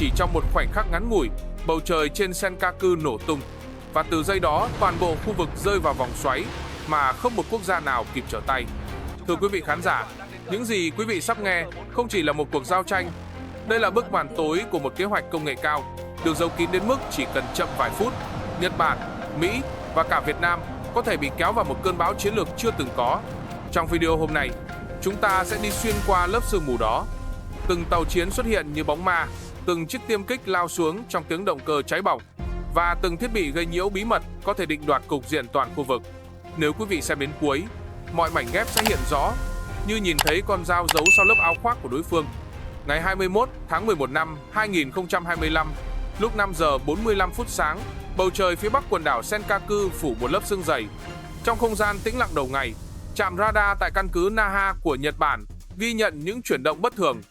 Chỉ trong một khoảnh khắc ngắn ngủi, bầu trời trên Senkaku nổ tung, và từ giây đó toàn bộ khu vực rơi vào vòng xoáy mà không một quốc gia nào kịp trở tay. Thưa quý vị khán giả, những gì quý vị sắp nghe không chỉ là một cuộc giao tranh, đây là bức màn tối của một kế hoạch công nghệ cao, được giấu kín đến mức chỉ cần chậm vài phút, Nhật Bản, Mỹ và cả Việt Nam có thể bị kéo vào một cơn bão chiến lược chưa từng có. Trong video hôm nay, chúng ta sẽ đi xuyên qua lớp sương mù đó. Từng tàu chiến xuất hiện như bóng ma, từng chiếc tiêm kích lao xuống trong tiếng động cơ cháy bỏng, và từng thiết bị gây nhiễu bí mật có thể định đoạt cục diện toàn khu vực. Nếu quý vị xem đến cuối, mọi mảnh ghép sẽ hiện rõ, như nhìn thấy con dao giấu sau lớp áo khoác của đối phương. Ngày 21 tháng 11 năm 2025, lúc 5 giờ 45 phút sáng, bầu trời phía bắc quần đảo Senkaku phủ một lớp sương dày. Trong không gian tĩnh lặng đầu ngày, trạm radar tại căn cứ Naha của Nhật Bản ghi nhận những chuyển động bất thường.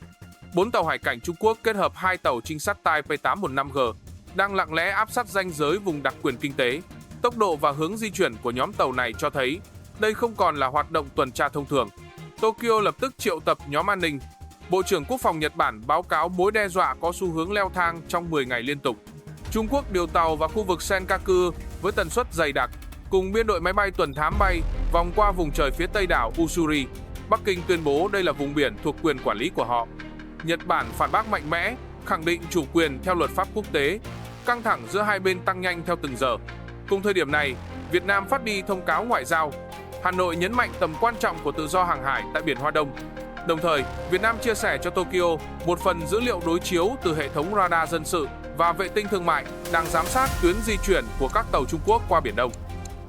4 tàu hải cảnh Trung Quốc kết hợp 2 tàu trinh sát tai P815G đang lặng lẽ áp sát ranh giới vùng đặc quyền kinh tế. Tốc độ và hướng di chuyển của nhóm tàu này cho thấy đây không còn là hoạt động tuần tra thông thường. Tokyo lập tức triệu tập nhóm an ninh. Bộ trưởng Quốc phòng Nhật Bản báo cáo mối đe dọa có xu hướng leo thang trong 10 ngày liên tục. Trung Quốc điều tàu vào khu vực Senkaku với tần suất dày đặc, cùng biên đội máy bay tuần thám bay vòng qua vùng trời phía tây đảo Usuri. Bắc Kinh tuyên bố đây là vùng biển thuộc quyền quản lý của họ. Nhật Bản phản bác mạnh mẽ, khẳng định chủ quyền theo luật pháp quốc tế. Căng thẳng giữa hai bên tăng nhanh theo từng giờ. Cùng thời điểm này, Việt Nam phát đi thông cáo ngoại giao. Hà Nội nhấn mạnh tầm quan trọng của tự do hàng hải tại biển Hoa Đông. Đồng thời, Việt Nam chia sẻ cho Tokyo một phần dữ liệu đối chiếu từ hệ thống radar dân sự và vệ tinh thương mại đang giám sát tuyến di chuyển của các tàu Trung Quốc qua Biển Đông.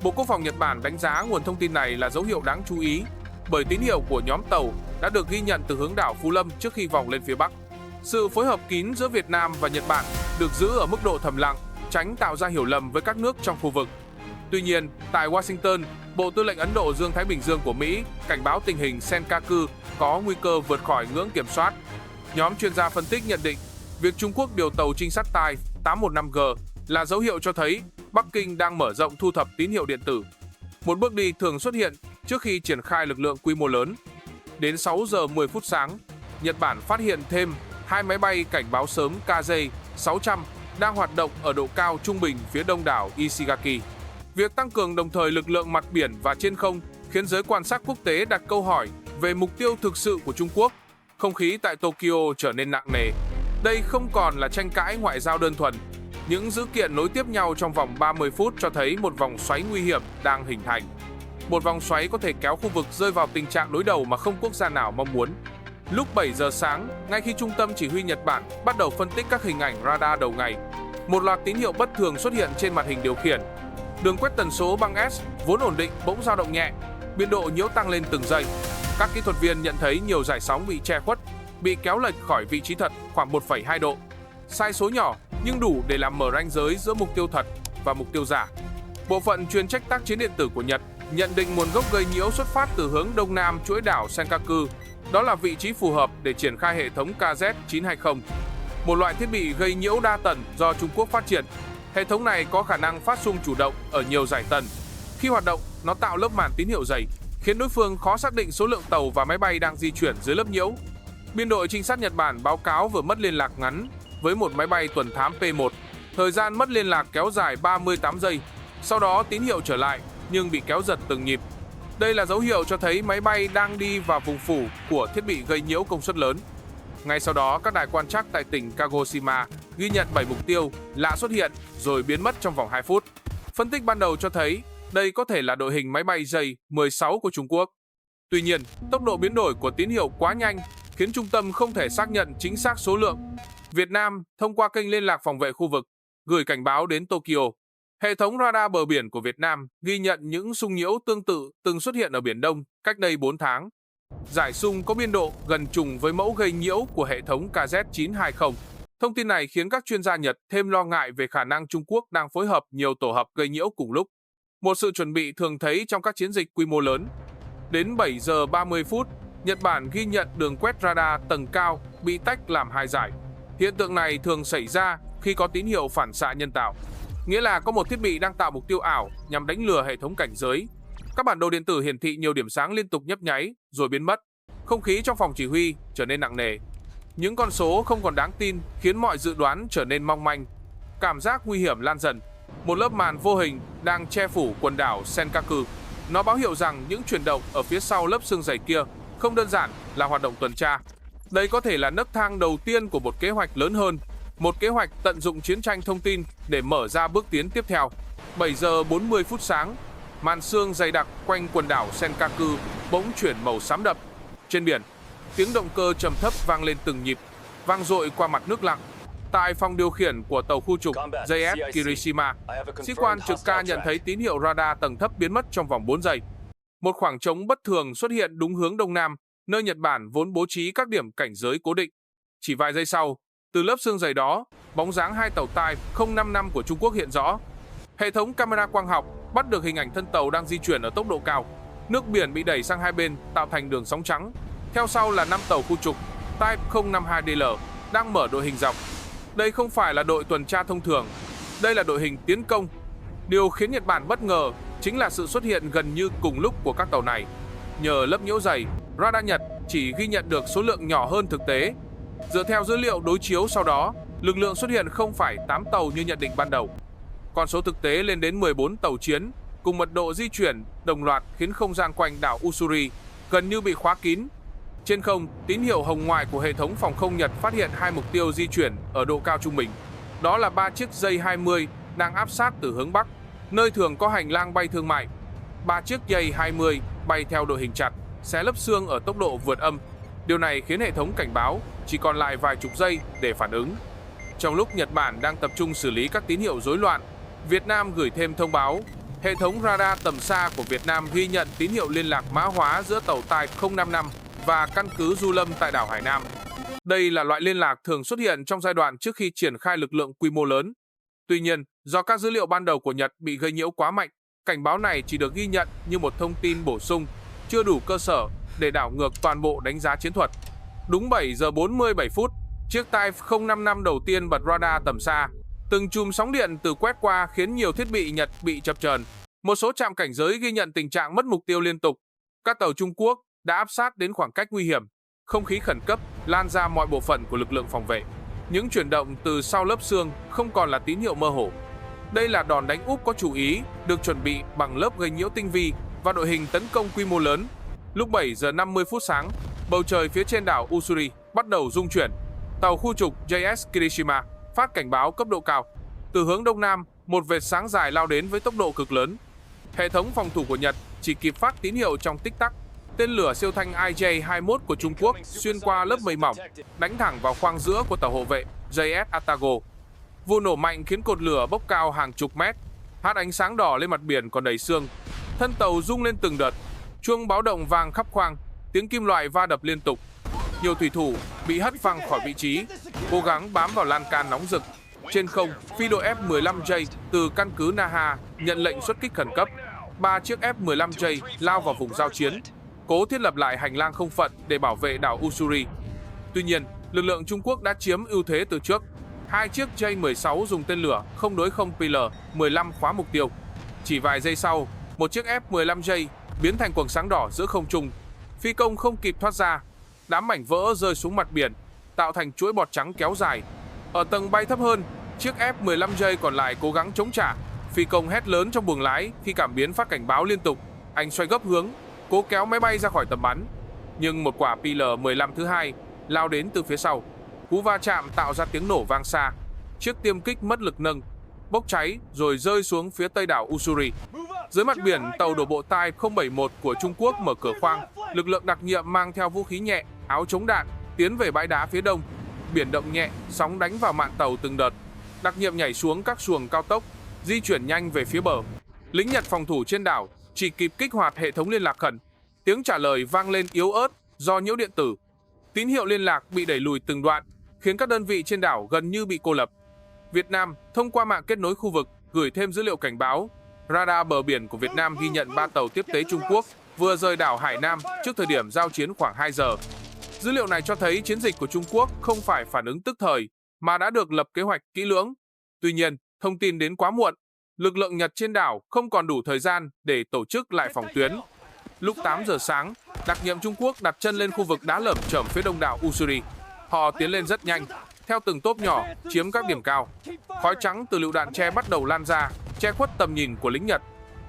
Bộ Quốc phòng Nhật Bản đánh giá nguồn thông tin này là dấu hiệu đáng chú ý, bởi tín hiệu của nhóm tàu đã được ghi nhận từ hướng đảo Phú Lâm trước khi vòng lên phía Bắc. Sự phối hợp kín giữa Việt Nam và Nhật Bản được giữ ở mức độ thầm lặng, tránh tạo ra hiểu lầm với các nước trong khu vực. Tuy nhiên, tại Washington, Bộ Tư lệnh Ấn Độ Dương-Thái Bình Dương của Mỹ cảnh báo tình hình Senkaku có nguy cơ vượt khỏi ngưỡng kiểm soát. Nhóm chuyên gia phân tích nhận định, việc Trung Quốc điều tàu trinh sát tai 815G là dấu hiệu cho thấy Bắc Kinh đang mở rộng thu thập tín hiệu điện tử. Một bước đi thường xuất hiện trước khi triển khai lực lượng quy mô lớn. Đến 6 giờ 10 phút sáng, Nhật Bản phát hiện thêm 2 máy bay cảnh báo sớm KJ-600 đang hoạt động ở độ cao trung bình phía đông đảo Ishigaki. Việc tăng cường đồng thời lực lượng mặt biển và trên không khiến giới quan sát quốc tế đặt câu hỏi về mục tiêu thực sự của Trung Quốc. Không khí tại Tokyo trở nên nặng nề. Đây không còn là tranh cãi ngoại giao đơn thuần. Những dữ kiện nối tiếp nhau trong vòng 30 phút cho thấy một vòng xoáy nguy hiểm đang hình thành. Một vòng xoáy có thể kéo khu vực rơi vào tình trạng đối đầu mà không quốc gia nào mong muốn. Lúc 7 giờ sáng, ngay khi Trung tâm Chỉ huy Nhật Bản bắt đầu phân tích các hình ảnh radar đầu ngày, một loạt tín hiệu bất thường xuất hiện trên màn hình điều khiển. Đường quét tần số băng S vốn ổn định bỗng dao động nhẹ, biên độ nhiễu tăng lên từng giây. Các kỹ thuật viên nhận thấy nhiều dải sóng bị che khuất, bị kéo lệch khỏi vị trí thật khoảng 1,2 độ. Sai số nhỏ nhưng đủ để làm mở ranh giới giữa mục tiêu thật và mục tiêu giả. Bộ phận chuyên trách tác chiến điện tử của Nhật nhận định nguồn gốc gây nhiễu xuất phát từ hướng đông nam chuỗi đảo Senkaku. Đó là vị trí phù hợp để triển khai hệ thống KZ-920, một loại thiết bị gây nhiễu đa tần do Trung Quốc phát triển. Hệ thống này có khả năng phát xung chủ động ở nhiều dải tần. Khi hoạt động, nó tạo lớp màn tín hiệu dày, khiến đối phương khó xác định số lượng tàu và máy bay đang di chuyển dưới lớp nhiễu. Biên đội trinh sát Nhật Bản báo cáo vừa mất liên lạc ngắn với một máy bay tuần thám P1. Thời gian mất liên lạc kéo dài 38 giây. Sau đó tín hiệu trở lại nhưng bị kéo giật từng nhịp. Đây là dấu hiệu cho thấy máy bay đang đi vào vùng phủ của thiết bị gây nhiễu công suất lớn. Ngay sau đó, các đài quan trắc tại tỉnh Kagoshima ghi nhận 7 mục tiêu lạ xuất hiện rồi biến mất trong vòng 2 phút. Phân tích ban đầu cho thấy đây có thể là đội hình máy bay J-16 của Trung Quốc. Tuy nhiên, tốc độ biến đổi của tín hiệu quá nhanh khiến trung tâm không thể xác nhận chính xác số lượng. Việt Nam, thông qua kênh liên lạc phòng vệ khu vực, gửi cảnh báo đến Tokyo. Hệ thống radar bờ biển của Việt Nam ghi nhận những xung nhiễu tương tự từng xuất hiện ở Biển Đông cách đây 4 tháng. Giải xung có biên độ gần trùng với mẫu gây nhiễu của hệ thống KZ-920. Thông tin này khiến các chuyên gia Nhật thêm lo ngại về khả năng Trung Quốc đang phối hợp nhiều tổ hợp gây nhiễu cùng lúc. Một sự chuẩn bị thường thấy trong các chiến dịch quy mô lớn. Đến 7 giờ 30 phút, Nhật Bản ghi nhận đường quét radar tầng cao bị tách làm 2 dải. Hiện tượng này thường xảy ra khi có tín hiệu phản xạ nhân tạo, nghĩa là có một thiết bị đang tạo mục tiêu ảo nhằm đánh lừa hệ thống cảnh giới. Các bản đồ điện tử hiển thị nhiều điểm sáng liên tục nhấp nháy rồi biến mất. Không khí trong phòng chỉ huy trở nên nặng nề. Những con số không còn đáng tin khiến mọi dự đoán trở nên mong manh. Cảm giác nguy hiểm lan dần. Một lớp màn vô hình đang che phủ quần đảo Senkaku. Nó báo hiệu rằng những chuyển động ở phía sau lớp sương dày kia không đơn giản là hoạt động tuần tra. Đây có thể là nấc thang đầu tiên của một kế hoạch lớn hơn, một kế hoạch tận dụng chiến tranh thông tin để mở ra bước tiến tiếp theo. 7 giờ 40 phút sáng, màn sương dày đặc quanh quần đảo Senkaku bỗng chuyển màu xám đậm. Trên biển, tiếng động cơ trầm thấp vang lên từng nhịp, vang dội qua mặt nước lặng. Tại phòng điều khiển của tàu khu trục JS Kirishima, sĩ quan trực ca nhận thấy tín hiệu radar tầng thấp biến mất trong vòng 4 giây. Một khoảng trống bất thường xuất hiện đúng hướng đông nam, nơi Nhật Bản vốn bố trí các điểm cảnh giới cố định. Chỉ vài giây sau, từ lớp sương dày đó, bóng dáng hai tàu Type 055 của Trung Quốc hiện rõ. Hệ thống camera quang học bắt được hình ảnh thân tàu đang di chuyển ở tốc độ cao. Nước biển bị đẩy sang hai bên tạo thành đường sóng trắng. Theo sau là 5 tàu khu trục Type 052DL đang mở đội hình dọc. Đây không phải là đội tuần tra thông thường, đây là đội hình tiến công. Điều khiến Nhật Bản bất ngờ chính là sự xuất hiện gần như cùng lúc của các tàu này. Nhờ lớp nhiễu dày, radar Nhật chỉ ghi nhận được số lượng nhỏ hơn thực tế. Dựa theo dữ liệu đối chiếu sau đó, lực lượng xuất hiện không phải 8 tàu như nhận định ban đầu. Con số thực tế lên đến 14 tàu chiến, cùng mật độ di chuyển đồng loạt khiến không gian quanh đảo Usuri gần như bị khóa kín. Trên không, tín hiệu hồng ngoại của hệ thống phòng không Nhật phát hiện hai mục tiêu di chuyển ở độ cao trung bình. Đó là 3 chiếc J-20 đang áp sát từ hướng Bắc, nơi thường có hành lang bay thương mại. 3 chiếc J-20 bay theo đội hình chặt, xé lớp sương ở tốc độ vượt âm. Điều này khiến hệ thống cảnh báo chỉ còn lại vài chục giây để phản ứng. Trong lúc Nhật Bản đang tập trung xử lý các tín hiệu rối loạn, Việt Nam gửi thêm thông báo. Hệ thống radar tầm xa của Việt Nam ghi nhận tín hiệu liên lạc mã hóa giữa tàu Type 055 và căn cứ Du Lâm tại đảo Hải Nam. Đây là loại liên lạc thường xuất hiện trong giai đoạn trước khi triển khai lực lượng quy mô lớn. Tuy nhiên, do các dữ liệu ban đầu của Nhật bị gây nhiễu quá mạnh, cảnh báo này chỉ được ghi nhận như một thông tin bổ sung, chưa đủ cơ sở để đảo ngược toàn bộ đánh giá chiến thuật. Đúng 7 giờ 47 phút, chiếc Type 055 đầu tiên bật radar tầm xa. Từng chùm sóng điện từ quét qua khiến nhiều thiết bị Nhật bị chập chờn. Một số trạm cảnh giới ghi nhận tình trạng mất mục tiêu liên tục. Các tàu Trung Quốc đã áp sát đến khoảng cách nguy hiểm. Không khí khẩn cấp lan ra mọi bộ phận của lực lượng phòng vệ. Những chuyển động từ sau lớp sương không còn là tín hiệu mơ hồ. Đây là đòn đánh úp có chủ ý, được chuẩn bị bằng lớp gây nhiễu tinh vi và đội hình tấn công quy mô lớn. Lúc 7 giờ 50 phút sáng, bầu trời phía trên đảo Usuri bắt đầu rung chuyển. Tàu khu trục JS Kirishima phát cảnh báo cấp độ cao. Từ hướng đông nam, một vệt sáng dài lao đến với tốc độ cực lớn. Hệ thống phòng thủ của Nhật chỉ kịp phát tín hiệu trong tích tắc. Tên lửa siêu thanh IJ-21 của Trung Quốc xuyên qua lớp mây mỏng, đánh thẳng vào khoang giữa của tàu hộ vệ JS Atago. Vụ nổ mạnh khiến cột lửa bốc cao hàng chục mét, hát ánh sáng đỏ lên mặt biển còn đầy sương. Thân tàu rung lên từng đợt, chuông báo động vang khắp khoang, tiếng kim loại va đập liên tục. Nhiều thủy thủ bị hất văng khỏi vị trí, cố gắng bám vào lan can nóng rực. Trên không, phi đội F-15J từ căn cứ Naha nhận lệnh xuất kích khẩn cấp. 3 chiếc F-15J lao vào vùng giao chiến, cố thiết lập lại hành lang không phận để bảo vệ đảo Usuri. Tuy nhiên, lực lượng Trung Quốc đã chiếm ưu thế từ trước. 2 chiếc J-16 dùng tên lửa không đối không PL-15 khóa mục tiêu. Chỉ vài giây sau, một chiếc F-15J biến thành quầng sáng đỏ giữa không trung. Phi công không kịp thoát ra, đám mảnh vỡ rơi xuống mặt biển, tạo thành chuỗi bọt trắng kéo dài. Ở tầng bay thấp hơn, chiếc F-15J còn lại cố gắng chống trả. Phi công hét lớn trong buồng lái khi cảm biến phát cảnh báo liên tục. Anh xoay gấp hướng, cố kéo máy bay ra khỏi tầm bắn. Nhưng một quả PL-15 thứ hai lao đến từ phía sau. Cú va chạm tạo ra tiếng nổ vang xa. Chiếc tiêm kích mất lực nâng, bốc cháy rồi rơi xuống phía tây đảo Usuri. Dưới mặt biển, tàu đổ bộ Type 071 của Trung Quốc mở cửa khoang. Lực lượng đặc nhiệm mang theo vũ khí nhẹ, áo chống đạn, tiến về bãi đá phía đông. Biển động nhẹ, sóng đánh vào mạn tàu từng đợt. Đặc nhiệm nhảy xuống các xuồng cao tốc, di chuyển nhanh về phía bờ. Lính Nhật phòng thủ trên đảo chỉ kịp kích hoạt hệ thống liên lạc khẩn. Tiếng trả lời vang lên yếu ớt do nhiễu điện tử. Tín hiệu liên lạc bị đẩy lùi từng đoạn, khiến các đơn vị trên đảo gần như bị cô lập. Việt Nam thông qua mạng kết nối khu vực gửi thêm dữ liệu cảnh báo. Radar bờ biển của Việt Nam ghi nhận 3 tàu tiếp tế Trung Quốc vừa rời đảo Hải Nam trước thời điểm giao chiến khoảng 2 giờ. Dữ liệu này cho thấy chiến dịch của Trung Quốc không phải phản ứng tức thời, mà đã được lập kế hoạch kỹ lưỡng. Tuy nhiên, thông tin đến quá muộn. Lực lượng Nhật trên đảo không còn đủ thời gian để tổ chức lại phòng tuyến. Lúc 8 giờ sáng, đặc nhiệm Trung Quốc đặt chân lên khu vực đá lởm chởm phía đông đảo Usuri. Họ tiến lên rất nhanh, theo từng tốp nhỏ, chiếm các điểm cao. Khói trắng từ lựu đạn che bắt đầu lan ra, che khuất tầm nhìn của lính Nhật.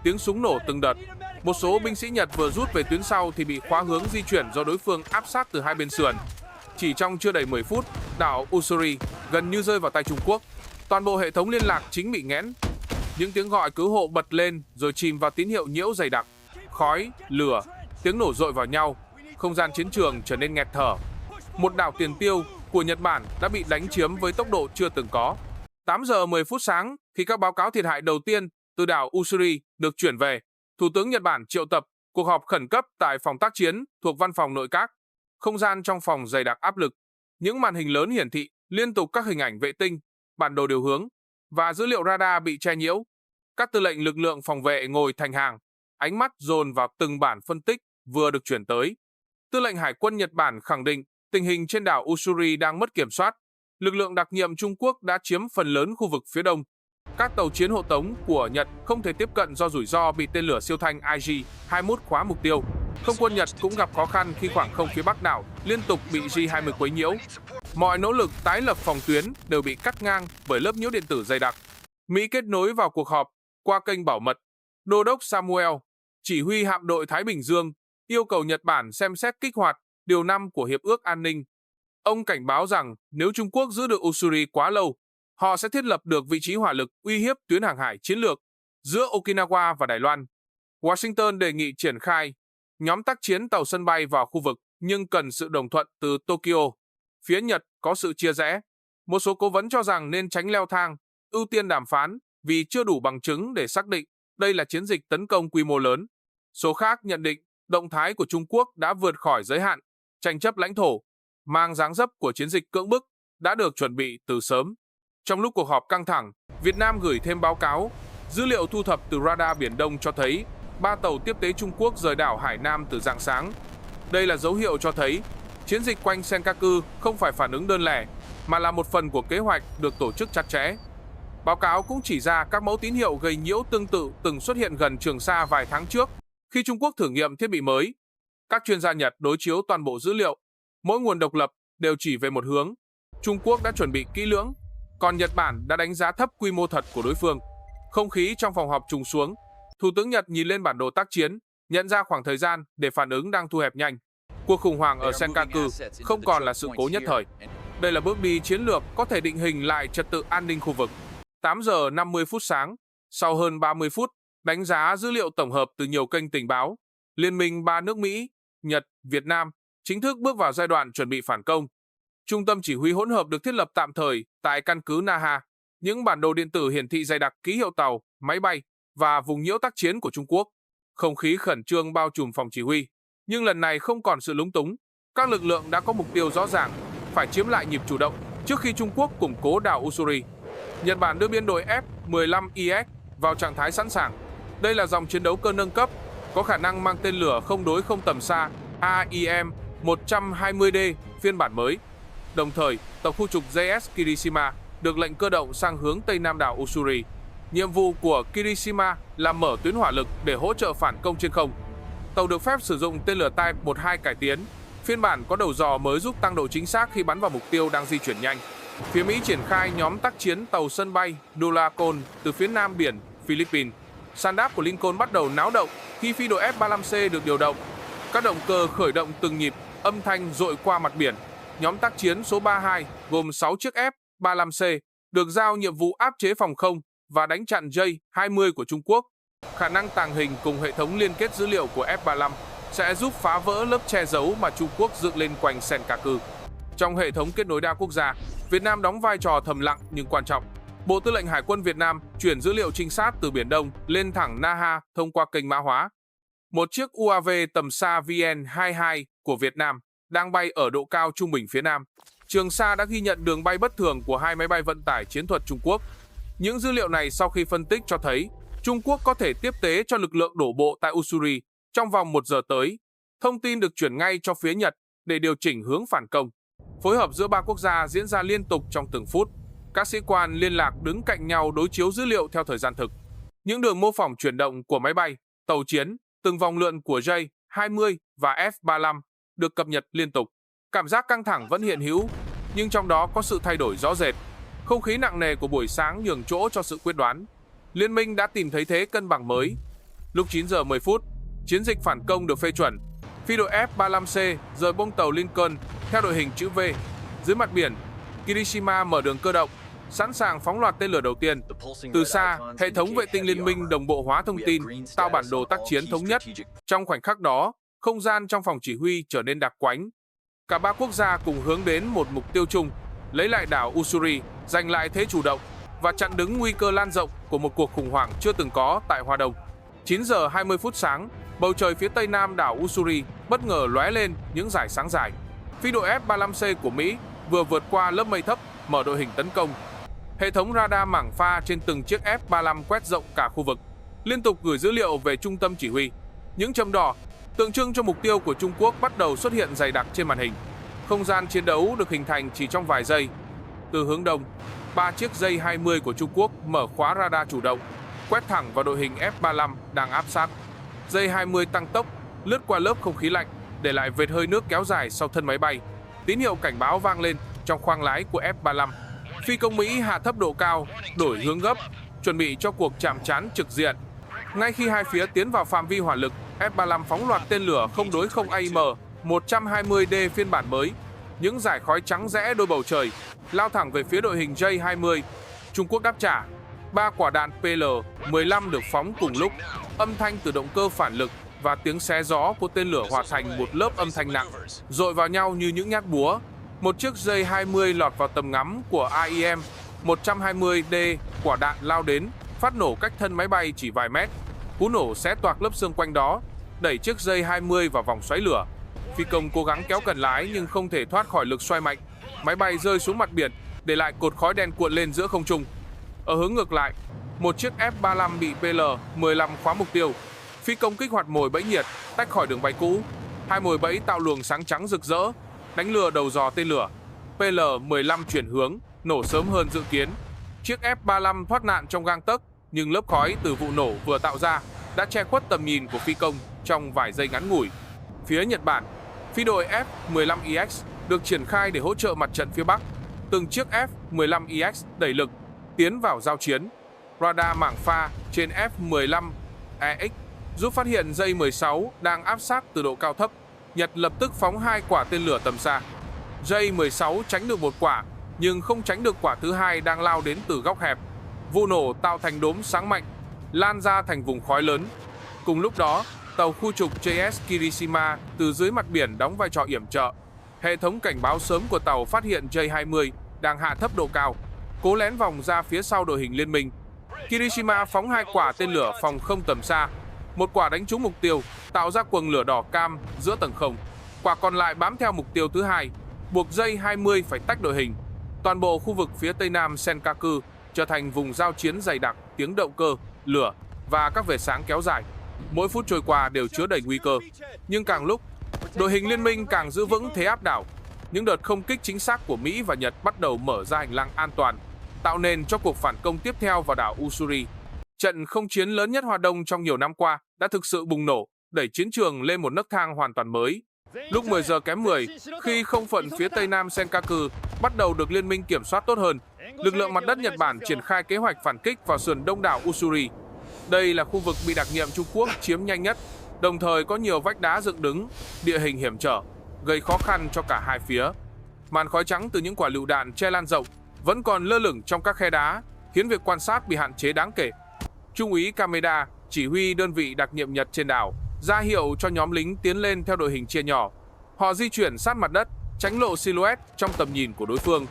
Tiếng súng nổ từng đợt. Một số binh sĩ Nhật vừa rút về tuyến sau thì bị khóa hướng di chuyển do đối phương áp sát từ hai bên sườn. Chỉ trong chưa đầy 10 phút, đảo Usuri gần như rơi vào tay Trung Quốc. Toàn bộ hệ thống liên lạc chính bị nghẽn. Những tiếng gọi cứu hộ bật lên rồi chìm vào tín hiệu nhiễu dày đặc. Khói, lửa, tiếng nổ dội vào nhau. Không gian chiến trường trở nên nghẹt thở. Một đảo tiền tiêu của Nhật Bản đã bị đánh chiếm với tốc độ chưa từng có. 8 giờ 10 phút sáng, khi các báo cáo thiệt hại đầu tiên từ đảo Usuri được chuyển về, Thủ tướng Nhật Bản triệu tập cuộc họp khẩn cấp tại phòng tác chiến thuộc Văn phòng Nội các. Không gian trong phòng dày đặc áp lực. Những màn hình lớn hiển thị liên tục các hình ảnh vệ tinh, bản đồ điều hướng và dữ liệu radar bị che nhiễu. Các tư lệnh lực lượng phòng vệ ngồi thành hàng, ánh mắt dồn vào từng bản phân tích vừa được chuyển tới. Tư lệnh Hải quân Nhật Bản khẳng định tình hình trên đảo Usuri đang mất kiểm soát. Lực lượng đặc nhiệm Trung Quốc đã chiếm phần lớn khu vực phía đông. Các tàu chiến hộ tống của Nhật không thể tiếp cận do rủi ro bị tên lửa siêu thanh IG-21 khóa mục tiêu. Không quân Nhật cũng gặp khó khăn khi khoảng không phía bắc đảo liên tục bị J-20 quấy nhiễu. Mọi nỗ lực tái lập phòng tuyến đều bị cắt ngang bởi lớp nhiễu điện tử dày đặc. Mỹ kết nối vào cuộc họp qua kênh bảo mật. Đô đốc Samuel, chỉ huy hạm đội Thái Bình Dương, yêu cầu Nhật Bản xem xét kích hoạt điều 5 của Hiệp ước An ninh. Ông cảnh báo rằng nếu Trung Quốc giữ được Usuri quá lâu, họ sẽ thiết lập được vị trí hỏa lực uy hiếp tuyến hàng hải chiến lược giữa Okinawa và Đài Loan. Washington đề nghị triển khai nhóm tác chiến tàu sân bay vào khu vực nhưng cần sự đồng thuận từ Tokyo. Phía Nhật có sự chia rẽ. Một số cố vấn cho rằng nên tránh leo thang, ưu tiên đàm phán vì chưa đủ bằng chứng để xác định đây là chiến dịch tấn công quy mô lớn. Số khác nhận định động thái của Trung Quốc đã vượt khỏi giới hạn, tranh chấp lãnh thổ, mang dáng dấp của chiến dịch cưỡng bức đã được chuẩn bị từ sớm. Trong lúc cuộc họp căng thẳng, Việt Nam gửi thêm báo cáo. Dữ liệu thu thập từ radar Biển Đông cho thấy 3 tàu tiếp tế Trung Quốc rời đảo Hải Nam từ rạng sáng. Đây là dấu hiệu cho thấy chiến dịch quanh Senkaku không phải phản ứng đơn lẻ, mà là một phần của kế hoạch được tổ chức chặt chẽ. Báo cáo cũng chỉ ra các mẫu tín hiệu gây nhiễu tương tự từng xuất hiện gần Trường Sa vài tháng trước, khi Trung Quốc thử nghiệm thiết bị mới. Các chuyên gia Nhật đối chiếu toàn bộ dữ liệu, mỗi nguồn độc lập đều chỉ về một hướng. Trung Quốc đã chuẩn bị kỹ lưỡng, còn Nhật Bản đã đánh giá thấp quy mô thật của đối phương. Không khí trong phòng họp trùng xuống. Thủ tướng Nhật nhìn lên bản đồ tác chiến, nhận ra khoảng thời gian để phản ứng đang thu hẹp nhanh. Cuộc khủng hoảng ở Senkaku không còn là sự cố nhất thời. Đây là bước đi chiến lược có thể định hình lại trật tự an ninh khu vực. 8 giờ 50 phút sáng, sau hơn 30 phút, đánh giá dữ liệu tổng hợp từ nhiều kênh tình báo, Liên minh 3 nước Mỹ, Nhật, Việt Nam chính thức bước vào giai đoạn chuẩn bị phản công. Trung tâm chỉ huy hỗn hợp được thiết lập tạm thời tại căn cứ Naha. Những bản đồ điện tử hiển thị dày đặc ký hiệu tàu, máy bay và vùng nhiễu tác chiến của Trung Quốc. Không khí khẩn trương bao trùm phòng chỉ huy. Nhưng lần này không còn sự lúng túng. Các lực lượng đã có mục tiêu rõ ràng, phải chiếm lại nhịp chủ động trước khi Trung Quốc củng cố đảo Usuri. Nhật Bản đưa biên đội F-15IS vào trạng thái sẵn sàng. Đây là dòng chiến đấu cơ nâng cấp, có khả năng mang tên lửa không đối không tầm xa AIM-120D phiên bản mới. Đồng thời, tàu khu trục JS Kirishima được lệnh cơ động sang hướng Tây Nam đảo Usuri. Nhiệm vụ của Kirishima là mở tuyến hỏa lực để hỗ trợ phản công trên không. Tàu được phép sử dụng tên lửa Type 12 cải tiến. Phiên bản có đầu dò mới giúp tăng độ chính xác khi bắn vào mục tiêu đang di chuyển nhanh. Phía Mỹ triển khai nhóm tác chiến tàu sân bay Dulacon từ phía nam biển Philippines. Sàn đáp của Lincoln bắt đầu náo động khi phi đội F-35C được điều động. Các động cơ khởi động từng nhịp, âm thanh dội qua mặt biển. Nhóm tác chiến số 32 gồm 6 chiếc F-35C được giao nhiệm vụ áp chế phòng không và đánh chặn J-20 của Trung Quốc. Khả năng tàng hình cùng hệ thống liên kết dữ liệu của F-35 sẽ giúp phá vỡ lớp che giấu mà Trung Quốc dựng lên quanh Senkaku. Trong hệ thống kết nối đa quốc gia, Việt Nam đóng vai trò thầm lặng nhưng quan trọng. Bộ Tư lệnh Hải quân Việt Nam chuyển dữ liệu trinh sát từ Biển Đông lên thẳng Naha thông qua kênh mã hóa. Một chiếc UAV tầm xa VN-22 của Việt Nam đang bay ở độ cao trung bình phía Nam. Trường Sa đã ghi nhận đường bay bất thường của 2 máy bay vận tải chiến thuật Trung Quốc. Những dữ liệu này sau khi phân tích cho thấy Trung Quốc có thể tiếp tế cho lực lượng đổ bộ tại Usuri trong vòng 1 giờ tới. Thông tin được chuyển ngay cho phía Nhật để điều chỉnh hướng phản công. Phối hợp giữa 3 quốc gia diễn ra liên tục trong từng phút. Các sĩ quan liên lạc đứng cạnh nhau đối chiếu dữ liệu theo thời gian thực. Những đường mô phỏng chuyển động của máy bay, tàu chiến, từng vòng lượn của J-20 và F-35 được cập nhật liên tục. Cảm giác căng thẳng vẫn hiện hữu. nhưng trong đó có sự thay đổi rõ rệt. Không khí nặng nề của buổi sáng nhường chỗ cho sự quyết đoán. Liên minh đã tìm thấy thế cân bằng mới. Lúc 9 giờ 10 phút, chiến dịch phản công được phê chuẩn. Phi đội F-35C rời bông tàu Lincoln theo đội hình chữ V. Dưới mặt biển, Kirishima mở đường cơ động, sẵn sàng phóng loạt tên lửa đầu tiên. Từ xa, hệ thống vệ tinh liên minh đồng bộ hóa thông tin, tạo bản đồ tác chiến thống nhất. Trong khoảnh khắc đó, không gian trong phòng chỉ huy trở nên đặc quánh. Cả ba quốc gia cùng hướng đến một mục tiêu chung, lấy lại đảo Usuri, giành lại thế chủ động và chặn đứng nguy cơ lan rộng của một cuộc khủng hoảng chưa từng có tại Hoa Đông. 9 giờ 20 phút sáng, bầu trời phía tây nam đảo Usuri bất ngờ lóe lên những dải sáng dài. Phi đội F-35C của Mỹ vừa vượt qua lớp mây thấp, mở đội hình tấn công. Hệ thống radar mảng pha trên từng chiếc F-35 quét rộng cả khu vực, liên tục gửi dữ liệu về trung tâm chỉ huy. Những chấm đỏ tượng trưng cho mục tiêu của Trung Quốc bắt đầu xuất hiện dày đặc trên màn hình. Không gian chiến đấu được hình thành chỉ trong vài giây. Từ hướng đông, 3 chiếc J-20 của Trung Quốc mở khóa radar chủ động, quét thẳng vào đội hình F-35 đang áp sát. J-20 tăng tốc, lướt qua lớp không khí lạnh, để lại vệt hơi nước kéo dài sau thân máy bay. Tín hiệu cảnh báo vang lên trong khoang lái của F-35. Phi công Mỹ hạ thấp độ cao, đổi hướng gấp, chuẩn bị cho cuộc chạm trán trực diện. Ngay khi hai phía tiến vào phạm vi hỏa lực, F-35 phóng loạt tên lửa không đối không AIM-120D phiên bản mới. Những dải khói trắng rẽ đôi bầu trời, lao thẳng về phía đội hình J-20. Trung Quốc đáp trả. 3 quả đạn PL-15 được phóng cùng lúc. Âm thanh từ động cơ phản lực và tiếng xé gió của tên lửa hòa thành một lớp âm thanh nặng, dội vào nhau như những nhát búa. Một chiếc J-20 lọt vào tầm ngắm của AIM-120D, quả đạn lao đến, phát nổ cách thân máy bay chỉ vài mét. Cú nổ xé toạc lớp xương quanh đó, đẩy chiếc J-20 vào vòng xoáy lửa. Phi công cố gắng kéo cần lái nhưng không thể thoát khỏi lực xoay mạnh. Máy bay rơi xuống mặt biển, để lại cột khói đen cuộn lên giữa không trung. Ở hướng ngược lại, một chiếc F-35 bị PL-15 khóa mục tiêu. Phi công kích hoạt mồi bẫy nhiệt, tách khỏi đường bay cũ. Hai mồi bẫy tạo luồng sáng trắng rực rỡ, đánh lừa đầu giò tên lửa. PL-15 chuyển hướng, nổ sớm hơn dự kiến. Chiếc F-35 thoát nạn trong gang tấc, nhưng lớp khói từ vụ nổ vừa tạo ra đã che khuất tầm nhìn của phi công trong vài giây ngắn ngủi. Phía Nhật Bản, phi đội F-15EX được triển khai để hỗ trợ mặt trận phía Bắc. Từng chiếc F-15EX đẩy lực, tiến vào giao chiến. Radar mảng pha trên F-15EX giúp phát hiện J-16 đang áp sát từ độ cao thấp. Nhật lập tức phóng 2 quả tên lửa tầm xa. J-16 tránh được một quả, nhưng không tránh được quả thứ hai đang lao đến từ góc hẹp. Vụ nổ tạo thành đốm sáng mạnh, lan ra thành vùng khói lớn. Cùng lúc đó, tàu khu trục JS Kirishima từ dưới mặt biển đóng vai trò yểm trợ. Hệ thống cảnh báo sớm của tàu phát hiện J-20 đang hạ thấp độ cao, cố lén vòng ra phía sau đội hình liên minh. Kirishima phóng 2 quả tên lửa phòng không tầm xa. Một quả đánh trúng mục tiêu, tạo ra quầng lửa đỏ cam giữa tầng không. Quả còn lại bám theo mục tiêu thứ hai, buộc J-20 phải tách đội hình. Toàn bộ khu vực phía tây nam Senkaku trở thành vùng giao chiến dày đặc, tiếng động cơ, lửa và các vệt sáng kéo dài. Mỗi phút trôi qua đều chứa đầy nguy cơ. Nhưng càng lúc, đội hình liên minh càng giữ vững thế áp đảo. Những đợt không kích chính xác của Mỹ và Nhật bắt đầu mở ra hành lang an toàn, tạo nền cho cuộc phản công tiếp theo vào đảo Usuri. Trận không chiến lớn nhất Hoa Đông trong nhiều năm qua đã thực sự bùng nổ, đẩy chiến trường lên một nấc thang hoàn toàn mới. Lúc 10 giờ kém 10, khi không phận phía tây nam Senkaku bắt đầu được liên minh kiểm soát tốt hơn, lực lượng mặt đất Nhật Bản triển khai kế hoạch phản kích vào sườn đông đảo Usuri. Đây là khu vực bị đặc nhiệm Trung Quốc chiếm nhanh nhất, đồng thời có nhiều vách đá dựng đứng, địa hình hiểm trở, gây khó khăn cho cả hai phía. Màn khói trắng từ những quả lựu đạn che lan rộng vẫn còn lơ lửng trong các khe đá, khiến việc quan sát bị hạn chế đáng kể. Trung úy Kameda, chỉ huy đơn vị đặc nhiệm Nhật trên đảo, ra hiệu cho nhóm lính tiến lên theo đội hình chia nhỏ. Họ di chuyển sát mặt đất, tránh lộ silhouette trong tầm nhìn của đối phương.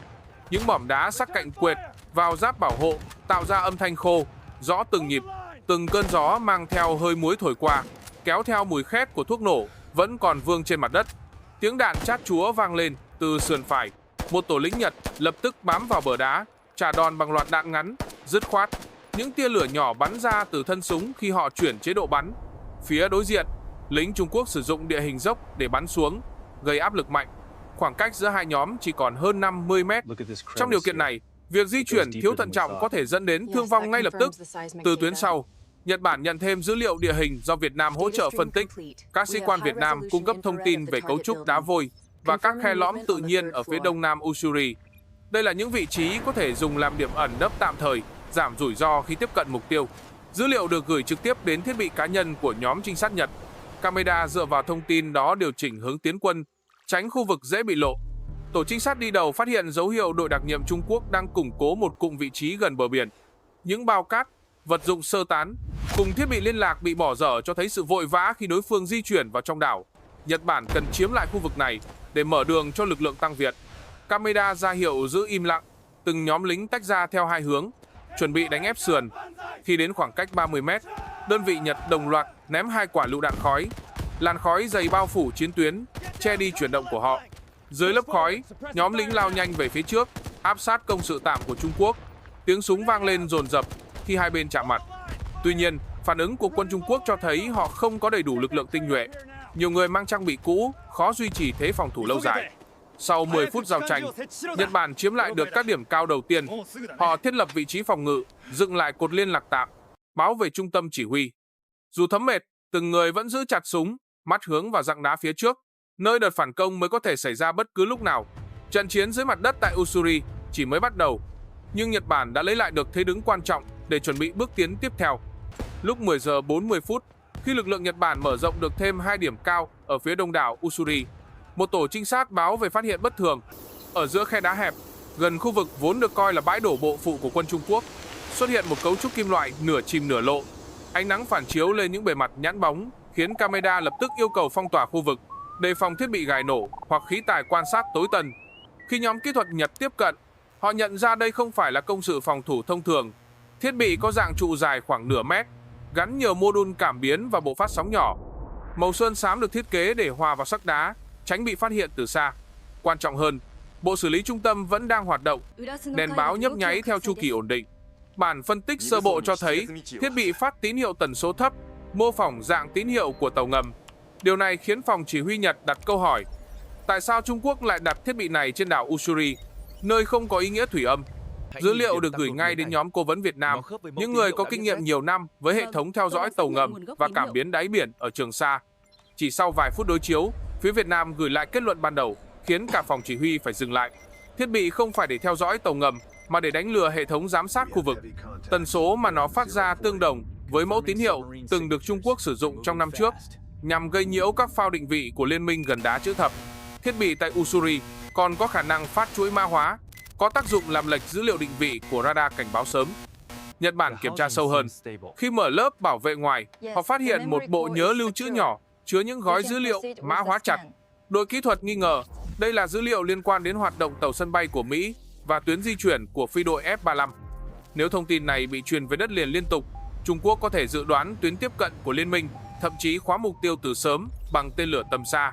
Những mỏm đá sắc cạnh quệt vào giáp bảo hộ, tạo ra âm thanh khô, rõ từng nhịp. Từng cơn gió mang theo hơi muối thổi qua, kéo theo mùi khét của thuốc nổ vẫn còn vương trên mặt đất. Tiếng đạn chát chúa vang lên từ sườn phải. Một tổ lính Nhật lập tức bám vào bờ đá, trả đòn bằng loạt đạn ngắn, dứt khoát. Những tia lửa nhỏ bắn ra từ thân súng khi họ chuyển chế độ bắn. Phía đối diện, lính Trung Quốc sử dụng địa hình dốc để bắn xuống, gây áp lực mạnh. Khoảng cách giữa hai nhóm chỉ còn hơn 50 mét. Trong điều kiện này, việc di chuyển thiếu thận trọng có thể dẫn đến thương vong ngay lập tức. Từ tuyến sau, Nhật Bản nhận thêm dữ liệu địa hình do Việt Nam hỗ trợ phân tích. Các sĩ quan Việt Nam cung cấp thông tin về cấu trúc đá vôi, và các khe lõm tự nhiên ở phía đông nam Ussuri. Đây là những vị trí có thể dùng làm điểm ẩn nấp tạm thời, giảm rủi ro khi tiếp cận mục tiêu. Dữ liệu được gửi trực tiếp đến thiết bị cá nhân của nhóm trinh sát Nhật. Camera dựa vào thông tin đó điều chỉnh hướng tiến quân, tránh khu vực dễ bị lộ. Tổ trinh sát đi đầu phát hiện dấu hiệu đội đặc nhiệm Trung Quốc đang củng cố một cụm vị trí gần bờ biển. Những bao cát, vật dụng sơ tán, cùng thiết bị liên lạc bị bỏ dở cho thấy sự vội vã khi đối phương di chuyển vào trong đảo. Nhật Bản cần chiếm lại khu vực này để mở đường cho lực lượng tăng Việt. Kameda ra hiệu giữ im lặng, từng nhóm lính tách ra theo hai hướng, chuẩn bị đánh ép sườn. Khi đến khoảng cách 30 mét, đơn vị Nhật đồng loạt ném 2 quả lựu đạn khói. Làn khói dày bao phủ chiến tuyến, che đi chuyển động của họ. Dưới lớp khói, nhóm lính lao nhanh về phía trước, áp sát công sự tạm của Trung Quốc. Tiếng súng vang lên dồn dập khi hai bên chạm mặt. Tuy nhiên, phản ứng của quân Trung Quốc cho thấy họ không có đầy đủ lực lượng tinh nhuệ. Nhiều người mang trang bị cũ, khó duy trì thế phòng thủ lâu dài. Sau 10 phút giao tranh, Nhật Bản chiếm lại được các điểm cao đầu tiên. Họ thiết lập vị trí phòng ngự, dựng lại cột liên lạc tạm, báo về trung tâm chỉ huy. Dù thấm mệt, từng người vẫn giữ chặt súng, mắt hướng vào rặng đá phía trước, nơi đợt phản công mới có thể xảy ra bất cứ lúc nào. Trận chiến dưới mặt đất tại Ussuri chỉ mới bắt đầu, nhưng Nhật Bản đã lấy lại được thế đứng quan trọng để chuẩn bị bước tiến tiếp theo. Lúc 10 giờ 40 phút, khi lực lượng Nhật Bản mở rộng được thêm 2 điểm cao ở phía đông đảo Ussuri, một tổ trinh sát báo về phát hiện bất thường. Ở giữa khe đá hẹp, gần khu vực vốn được coi là bãi đổ bộ phụ của quân Trung Quốc, xuất hiện một cấu trúc kim loại nửa chìm nửa lộ. Ánh nắng phản chiếu lên những bề mặt nhẵn bóng, khiến camera lập tức yêu cầu phong tỏa khu vực, đề phòng thiết bị gài nổ hoặc khí tài quan sát tối tần. Khi nhóm kỹ thuật Nhật tiếp cận, họ nhận ra đây không phải là công sự phòng thủ thông thường. Thiết bị có dạng trụ dài khoảng nửa mét, gắn nhiều mô đun cảm biến và bộ phát sóng nhỏ. Màu sơn xám được thiết kế để hòa vào sắc đá, tránh bị phát hiện từ xa. Quan trọng hơn, bộ xử lý trung tâm vẫn đang hoạt động, đèn báo nhấp nháy theo chu kỳ ổn định. Bản phân tích sơ bộ cho thấy thiết bị phát tín hiệu tần số thấp, mô phỏng dạng tín hiệu của tàu ngầm. Điều này khiến phòng chỉ huy Nhật đặt câu hỏi: tại sao Trung Quốc lại đặt thiết bị này trên đảo Ussuri, nơi không có ý nghĩa thủy âm? Dữ liệu được gửi ngay đến nhóm cố vấn Việt Nam, những người có kinh nghiệm nhiều năm với hệ thống theo dõi tàu ngầm và cảm biến đáy biển ở Trường Sa. Chỉ sau vài phút đối chiếu, phía Việt Nam gửi lại kết luận ban đầu, khiến cả phòng chỉ huy phải dừng lại. Thiết bị không phải để theo dõi tàu ngầm, mà để đánh lừa hệ thống giám sát khu vực. Tần số mà nó phát ra tương đồng với mẫu tín hiệu từng được Trung Quốc sử dụng trong năm trước, nhằm gây nhiễu các phao định vị của Liên minh gần đá chữ thập. Thiết bị tại Ussuri còn có khả năng phát chuỗi mã hóa, có tác dụng làm lệch dữ liệu định vị của radar cảnh báo sớm. Nhật Bản kiểm tra sâu hơn. Khi mở lớp bảo vệ ngoài, họ phát hiện một bộ nhớ lưu trữ nhỏ chứa những gói dữ liệu mã hóa chặt. Đội kỹ thuật nghi ngờ đây là dữ liệu liên quan đến hoạt động tàu sân bay của Mỹ và tuyến di chuyển của phi đội F-35. Nếu thông tin này bị truyền về đất liền liên tục, Trung Quốc có thể dự đoán tuyến tiếp cận của Liên minh, thậm chí khóa mục tiêu từ sớm bằng tên lửa tầm xa.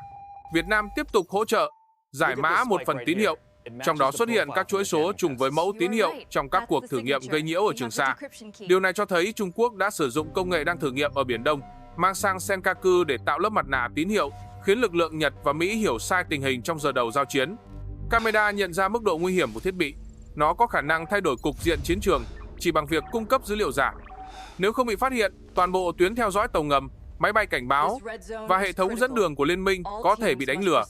Việt Nam tiếp tục hỗ trợ, giải mã một phần tín hiệu, trong đó xuất hiện các chuỗi số trùng với mẫu tín hiệu trong các cuộc thử nghiệm gây nhiễu ở Trường Sa. Điều này cho thấy Trung Quốc đã sử dụng công nghệ đang thử nghiệm ở Biển Đông, mang sang Senkaku để tạo lớp mặt nạ tín hiệu, khiến lực lượng Nhật và Mỹ hiểu sai tình hình trong giờ đầu giao chiến. Camera nhận ra mức độ nguy hiểm của thiết bị. Nó có khả năng thay đổi cục diện chiến trường chỉ bằng việc cung cấp dữ liệu giả. Nếu không bị phát hiện, toàn bộ tuyến theo dõi tàu ngầm, máy bay cảnh báo và hệ thống dẫn đường của Liên minh có thể bị đánh lừa.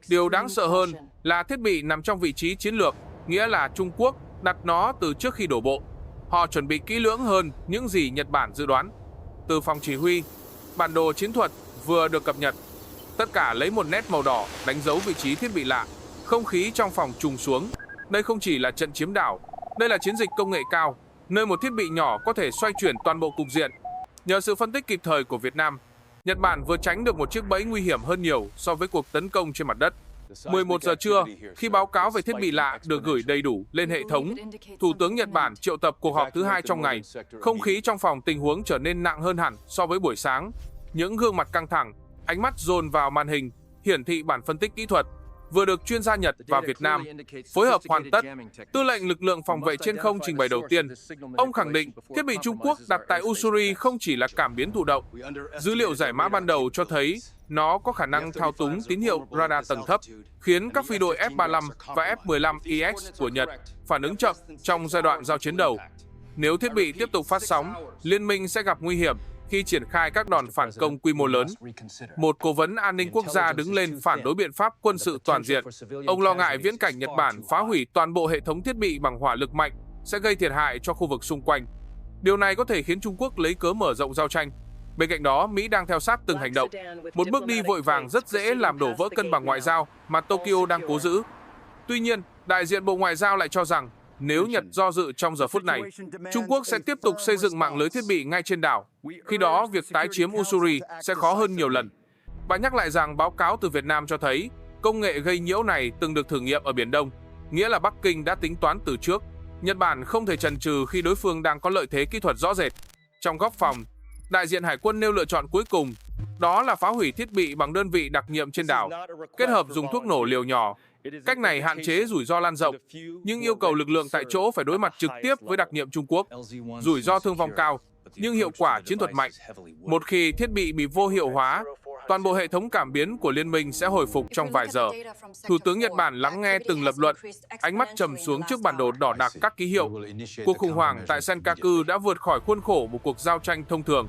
Điều đáng sợ hơn là thiết bị nằm trong vị trí chiến lược, nghĩa là Trung Quốc đặt nó từ trước khi đổ bộ. Họ chuẩn bị kỹ lưỡng hơn những gì Nhật Bản dự đoán. Từ phòng chỉ huy, bản đồ chiến thuật vừa được cập nhật. Tất cả lấy một nét màu đỏ đánh dấu vị trí thiết bị lạ. Không khí trong phòng trùng xuống. Đây không chỉ là trận chiếm đảo, đây là chiến dịch công nghệ cao, nơi một thiết bị nhỏ có thể xoay chuyển toàn bộ cục diện. Nhờ sự phân tích kịp thời của Việt Nam, Nhật Bản vừa tránh được một chiếc bẫy nguy hiểm hơn nhiều so với cuộc tấn công trên mặt đất. 11 giờ trưa, khi báo cáo về thiết bị lạ được gửi đầy đủ lên hệ thống, Thủ tướng Nhật Bản triệu tập cuộc họp thứ 2 trong ngày. Không khí trong phòng tình huống trở nên nặng hơn hẳn so với buổi sáng. Những gương mặt căng thẳng, ánh mắt dồn vào màn hình, hiển thị bản phân tích kỹ thuật vừa được chuyên gia Nhật và Việt Nam phối hợp hoàn tất. Tư lệnh lực lượng phòng vệ trên không trình bày đầu tiên. Ông khẳng định thiết bị Trung Quốc đặt tại Ussuri không chỉ là cảm biến thụ động. Dữ liệu giải mã ban đầu cho thấy nó có khả năng thao túng tín hiệu radar tầng thấp, khiến các phi đội F-35 và F-15EX của Nhật phản ứng chậm trong giai đoạn giao chiến đầu. Nếu thiết bị tiếp tục phát sóng, Liên minh sẽ gặp nguy hiểm khi triển khai các đòn phản công quy mô lớn. Một cố vấn an ninh quốc gia đứng lên phản đối biện pháp quân sự toàn diện. Ông lo ngại viễn cảnh Nhật Bản phá hủy toàn bộ hệ thống thiết bị bằng hỏa lực mạnh sẽ gây thiệt hại cho khu vực xung quanh. Điều này có thể khiến Trung Quốc lấy cớ mở rộng giao tranh. Bên cạnh đó, Mỹ đang theo sát từng hành động. Một bước đi vội vàng rất dễ làm đổ vỡ cân bằng ngoại giao mà Tokyo đang cố giữ. Tuy nhiên, đại diện Bộ Ngoại giao lại cho rằng nếu Nhật do dự trong giờ phút này, Trung Quốc sẽ tiếp tục xây dựng mạng lưới thiết bị ngay trên đảo. Khi đó, việc tái chiếm Usuri sẽ khó hơn nhiều lần. Bà nhắc lại rằng báo cáo từ Việt Nam cho thấy công nghệ gây nhiễu này từng được thử nghiệm ở Biển Đông, nghĩa là Bắc Kinh đã tính toán từ trước. Nhật Bản không thể chần chừ khi đối phương đang có lợi thế kỹ thuật rõ rệt. Trong góc phòng, đại diện Hải quân nêu lựa chọn cuối cùng, đó là phá hủy thiết bị bằng đơn vị đặc nhiệm trên đảo, kết hợp dùng thuốc nổ liều nhỏ. Cách này hạn chế rủi ro lan rộng, nhưng yêu cầu lực lượng tại chỗ phải đối mặt trực tiếp với đặc nhiệm Trung Quốc. Rủi ro thương vong cao, nhưng hiệu quả chiến thuật mạnh. Một khi thiết bị bị vô hiệu hóa, toàn bộ hệ thống cảm biến của liên minh sẽ hồi phục trong vài giờ. Thủ tướng Nhật Bản lắng nghe từng lập luận, ánh mắt trầm xuống trước bản đồ đỏ đặc các ký hiệu. Cuộc khủng hoảng tại Senkaku đã vượt khỏi khuôn khổ một cuộc giao tranh thông thường.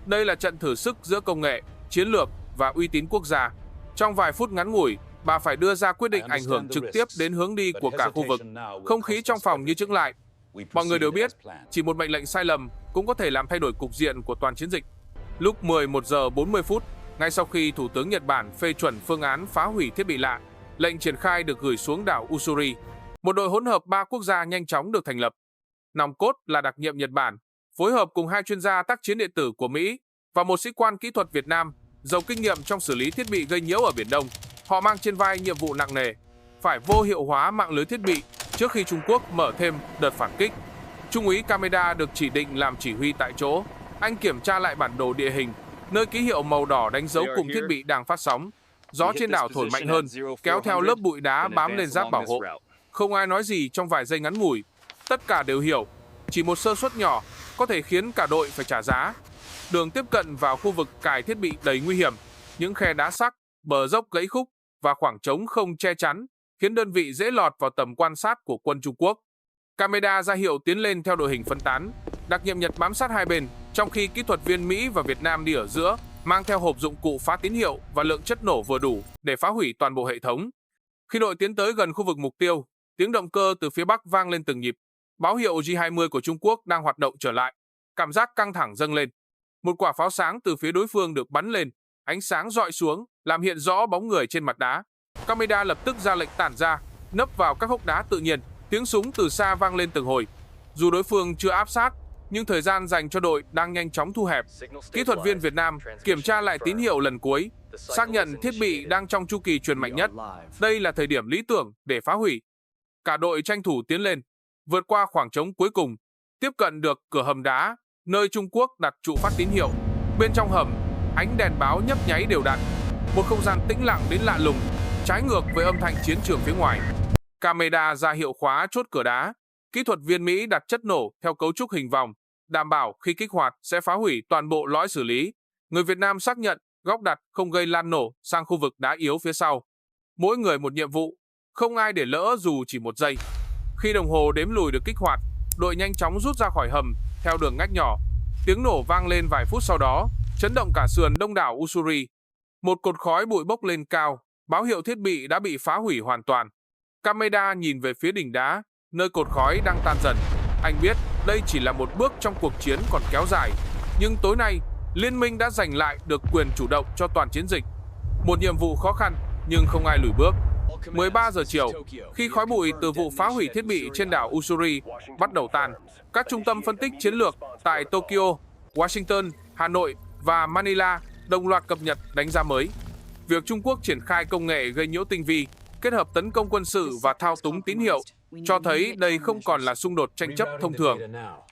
Đây là trận thử sức giữa công nghệ, chiến lược và uy tín quốc gia. Trong vài phút ngắn ngủi, bà phải đưa ra quyết định ảnh hưởng trực tiếp đến hướng đi của cả khu vực. Không khí trong phòng như chững lại. Mọi người đều biết, chỉ một mệnh lệnh sai lầm cũng có thể làm thay đổi cục diện của toàn chiến dịch. Lúc 11 giờ 40 phút, ngay sau khi Thủ tướng Nhật Bản phê chuẩn phương án phá hủy thiết bị lạ, lệnh triển khai được gửi xuống đảo Usuri. Một đội hỗn hợp 3 quốc gia nhanh chóng được thành lập. Nòng cốt là đặc nhiệm Nhật Bản, phối hợp cùng 2 chuyên gia tác chiến điện tử của Mỹ và một sĩ quan kỹ thuật Việt Nam, giàu kinh nghiệm trong xử lý thiết bị gây nhiễu ở Biển Đông. Họ mang trên vai nhiệm vụ nặng nề, phải vô hiệu hóa mạng lưới thiết bị trước khi Trung Quốc mở thêm đợt phản kích. Trung úy Kameda được chỉ định làm chỉ huy tại chỗ. Anh kiểm tra lại bản đồ địa hình, nơi ký hiệu màu đỏ đánh dấu cùng thiết bị đang phát sóng. Gió trên đảo thổi mạnh hơn, kéo theo lớp bụi đá bám lên giáp bảo hộ. Không ai nói gì trong vài giây ngắn ngủi. Tất cả đều hiểu, chỉ một sơ suất nhỏ có thể khiến cả đội phải trả giá. Đường tiếp cận vào khu vực cài thiết bị đầy nguy hiểm, những khe đá sắc, bờ dốc gãy khúc và khoảng trống không che chắn, khiến đơn vị dễ lọt vào tầm quan sát của quân Trung Quốc. Kameda ra hiệu tiến lên theo đội hình phân tán. Đặc nhiệm Nhật bám sát hai bên, trong khi kỹ thuật viên Mỹ và Việt Nam đi ở giữa, mang theo hộp dụng cụ phá tín hiệu và lượng chất nổ vừa đủ để phá hủy toàn bộ hệ thống. Khi đội tiến tới gần khu vực mục tiêu, tiếng động cơ từ phía bắc vang lên từng nhịp. Báo hiệu J-20 của Trung Quốc đang hoạt động trở lại. Cảm giác căng thẳng dâng lên. Một quả pháo sáng từ phía đối phương được bắn lên, ánh sáng rọi xuống, làm hiện rõ bóng người trên mặt đá. Kameda lập tức ra lệnh tản ra, nấp vào các hốc đá tự nhiên. Tiếng súng từ xa vang lên từng hồi. Dù đối phương chưa áp sát, nhưng thời gian dành cho đội đang nhanh chóng thu hẹp. Kỹ thuật viên Việt Nam kiểm tra lại tín hiệu lần cuối, xác nhận thiết bị đang trong chu kỳ truyền mạnh nhất. Đây là thời điểm lý tưởng để phá hủy. Cả đội tranh thủ tiến lên, vượt qua khoảng trống cuối cùng, tiếp cận được cửa hầm đá, nơi Trung Quốc đặt trụ phát tín hiệu. Bên trong hầm, ánh đèn báo nhấp nháy đều đặn. Một không gian tĩnh lặng đến lạ lùng, trái ngược với âm thanh chiến trường phía ngoài. Kameda ra hiệu khóa chốt cửa đá. Kỹ thuật viên Mỹ đặt chất nổ theo cấu trúc hình vòng, đảm bảo khi kích hoạt sẽ phá hủy toàn bộ lõi xử lý. Người Việt Nam xác nhận góc đặt không gây lan nổ sang khu vực đá yếu phía sau. Mỗi người một nhiệm vụ, không ai để lỡ dù chỉ một giây. Khi đồng hồ đếm lùi được kích hoạt, đội nhanh chóng rút ra khỏi hầm theo đường ngách nhỏ. Tiếng nổ vang lên vài phút sau đó, chấn động cả sườn đông đảo Usuri. Một cột khói bụi bốc lên cao, báo hiệu thiết bị đã bị phá hủy hoàn toàn. Kameda nhìn về phía đỉnh đá, nơi cột khói đang tan dần. Anh biết đây chỉ là một bước trong cuộc chiến còn kéo dài. Nhưng tối nay, Liên minh đã giành lại được quyền chủ động cho toàn chiến dịch. Một nhiệm vụ khó khăn, nhưng không ai lùi bước. 13 giờ chiều, khi khói bụi từ vụ phá hủy thiết bị trên đảo Usuri bắt đầu tan, các trung tâm phân tích chiến lược tại Tokyo, Washington, Hà Nội và Manila đồng loạt cập nhật đánh giá mới. Việc Trung Quốc triển khai công nghệ gây nhiễu tinh vi, kết hợp tấn công quân sự và thao túng tín hiệu, cho thấy đây không còn là xung đột tranh chấp thông thường.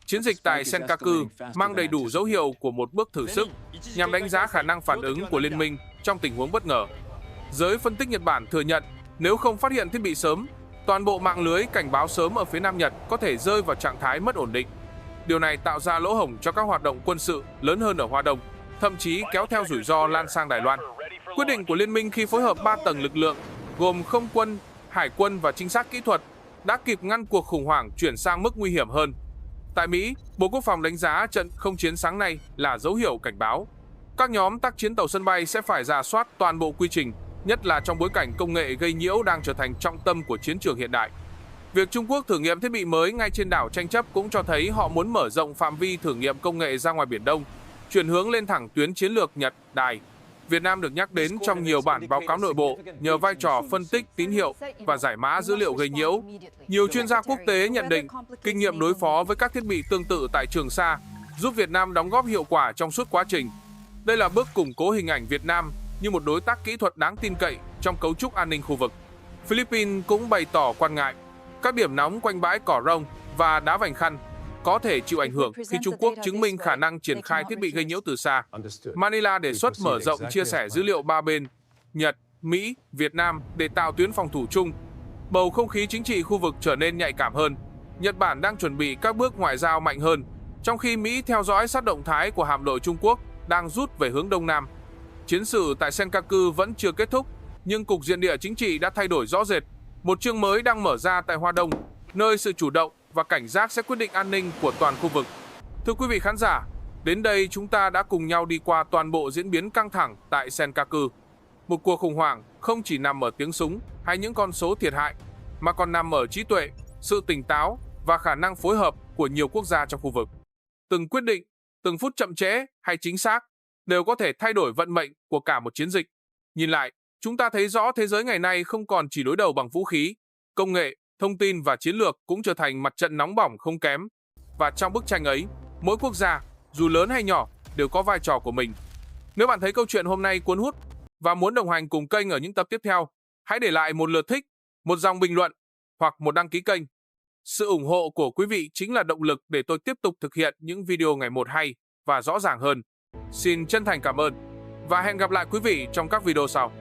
Chiến dịch tại Senkaku mang đầy đủ dấu hiệu của một bước thử sức nhằm đánh giá khả năng phản ứng của liên minh trong tình huống bất ngờ. Giới phân tích Nhật Bản thừa nhận nếu không phát hiện thiết bị sớm, toàn bộ mạng lưới cảnh báo sớm ở phía Nam Nhật có thể rơi vào trạng thái mất ổn định. Điều này tạo ra lỗ hổng cho các hoạt động quân sự lớn hơn ở Hoa Đông, thậm chí kéo theo rủi ro lan sang Đài Loan. Quyết định của liên minh khi phối hợp 3 tầng lực lượng gồm không quân, hải quân và trinh sát kỹ thuật đã kịp ngăn cuộc khủng hoảng chuyển sang mức nguy hiểm hơn. Tại Mỹ, Bộ Quốc phòng đánh giá trận không chiến sáng nay là dấu hiệu cảnh báo. Các nhóm tác chiến tàu sân bay sẽ phải rà soát toàn bộ quy trình, nhất là trong bối cảnh công nghệ gây nhiễu đang trở thành trọng tâm của chiến trường hiện đại. Việc Trung Quốc thử nghiệm thiết bị mới ngay trên đảo tranh chấp cũng cho thấy họ muốn mở rộng phạm vi thử nghiệm công nghệ ra ngoài Biển Đông, chuyển hướng lên thẳng tuyến chiến lược Nhật, Đài. Việt Nam được nhắc đến trong nhiều bản báo cáo nội bộ nhờ vai trò phân tích tín hiệu và giải mã dữ liệu gây nhiễu. Nhiều chuyên gia quốc tế nhận định kinh nghiệm đối phó với các thiết bị tương tự tại Trường Sa giúp Việt Nam đóng góp hiệu quả trong suốt quá trình. Đây là bước củng cố hình ảnh Việt Nam như một đối tác kỹ thuật đáng tin cậy trong cấu trúc an ninh khu vực. Philippines cũng bày tỏ quan ngại các điểm nóng quanh bãi Cỏ Rông và Đá Vành Khăn có thể chịu ảnh hưởng khi Trung Quốc chứng minh khả năng triển khai thiết bị gây nhiễu từ xa. Manila đề xuất mở rộng chia sẻ dữ liệu ba bên Nhật, Mỹ, Việt Nam để tạo tuyến phòng thủ chung. Bầu không khí chính trị khu vực trở nên nhạy cảm hơn. Nhật Bản đang chuẩn bị các bước ngoại giao mạnh hơn, trong khi Mỹ theo dõi sát động thái của hạm đội Trung Quốc đang rút về hướng Đông Nam. Chiến sự tại Senkaku vẫn chưa kết thúc, nhưng cục diện địa chính trị đã thay đổi rõ rệt. Một chương mới đang mở ra tại Hoa Đông, nơi sự chủ động và cảnh giác sẽ quyết định an ninh của toàn khu vực. Thưa quý vị khán giả, đến đây chúng ta đã cùng nhau đi qua toàn bộ diễn biến căng thẳng tại Senkaku. Một cuộc khủng hoảng không chỉ nằm ở tiếng súng hay những con số thiệt hại, mà còn nằm ở trí tuệ, sự tỉnh táo và khả năng phối hợp của nhiều quốc gia trong khu vực. Từng quyết định, từng phút chậm trễ hay chính xác đều có thể thay đổi vận mệnh của cả một chiến dịch. Nhìn lại, chúng ta thấy rõ thế giới ngày nay không còn chỉ đối đầu bằng vũ khí, công nghệ, thông tin và chiến lược cũng trở thành mặt trận nóng bỏng không kém. Và trong bức tranh ấy, mỗi quốc gia, dù lớn hay nhỏ, đều có vai trò của mình. Nếu bạn thấy câu chuyện hôm nay cuốn hút và muốn đồng hành cùng kênh ở những tập tiếp theo, hãy để lại một lượt thích, một dòng bình luận hoặc một đăng ký kênh. Sự ủng hộ của quý vị chính là động lực để tôi tiếp tục thực hiện những video ngày một hay và rõ ràng hơn. Xin chân thành cảm ơn và hẹn gặp lại quý vị trong các video sau.